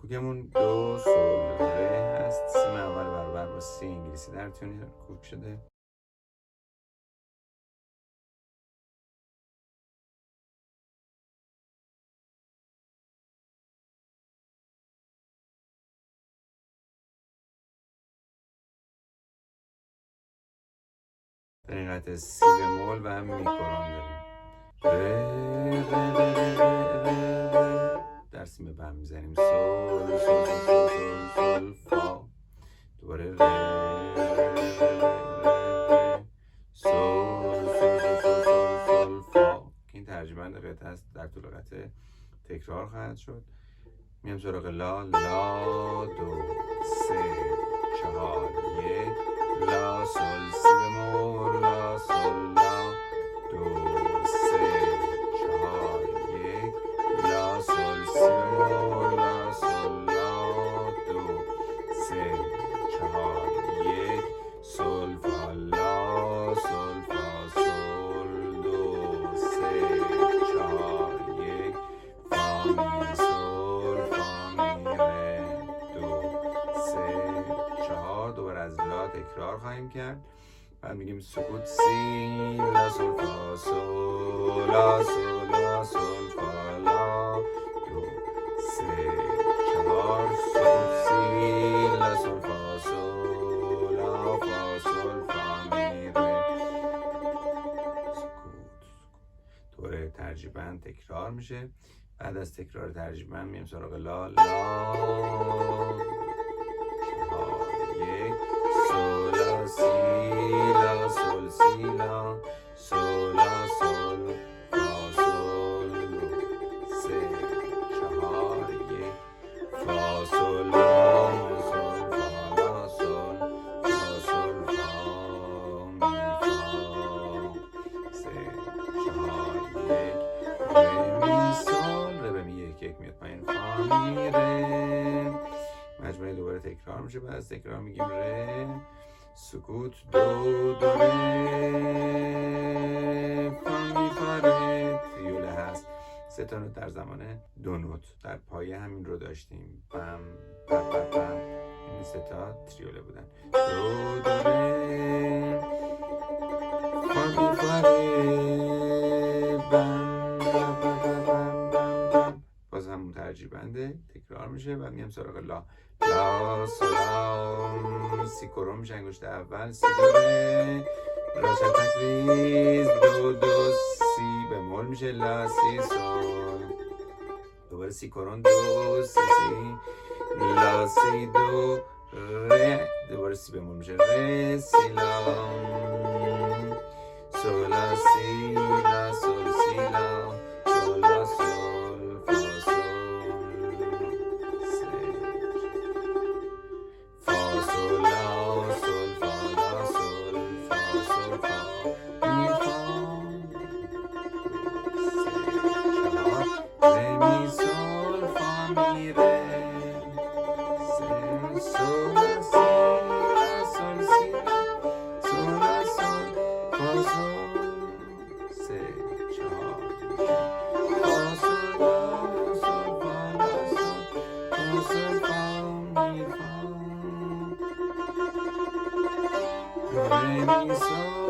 کوکمون دو سول ره هست. سیم اول برابر با سی انگلیسی در تیونر کوک شده. در این قطعه سی بمول و میکرون داریم. ره ره ره ره ره ره. در سیم بم میزنیم سول سول سول سول سول فا. دوباره ره ره ره ره سول سول سول سول سول فا. که این ترجمه قطعه است. در طول قطعه تکرار خواهد شد. میام سراغ لا. لا دو سه چهار یک لا سول سی بمول لا سول لا دو سه چهار یک لا سول سی بمول لا سول لا دو سه چهار یک سول فا لا سول فا سول دو سه چهار یک فا می سول فا می ره دو سه چهار. دوباره از لا تکرار خواهیم کرد. بعد میگیم سکوت سی لا سول فا سول لا سول لا سول فا لا دو سه چهار. سکوت سی لا سول فا سول لا فا سول فا می ره سکوت. دوباره ترجیباً تکرار میشه. بعد از تکرار ترجیباً میام سراغ لا. لا چهار یک سول لا سی لا سول سی لا سول لا سول فا سول دو سه چهار یک فا سول لا سول فا لا سول فا سول فا می فا سه چهار یک ره می سول ره می یک یک میاد پایین فا می ره. مجموعه دوباره تکرار میشه. بعد از تکرار میگیم ره سکوت دو دو ره فا می فا ره. تریوله هست. سه تا نوت در زمان دو نوت. در پایه همین رو داشتیم. بم بم بم بم. این سه تا تریوله بودن. دو دو ره فا می فا ره بم بم بم بم بم بم. باز همون ترجیبنده تکرار میشه. بعد میام سراغ لا. لا سلام سی کرون میشه انگشت اول. سی دو ره راشن تکریز دو دو سی بمول میشه لا سی سول. دوباره سی کرون دو سی سی لا سی دو ره. دوباره سی بمول میشه ره سی لا سول لا سی لا سول سی لا سول لا سول فا سول لا سول فا لا سول فا سول فا می فا سه چهار ره می سول فا می ره سه سول لا سی لا سول سی لا سول لا سول فا سول سه چهار فا سول لا سول فا لا سول فا سول فا می فا ره می سول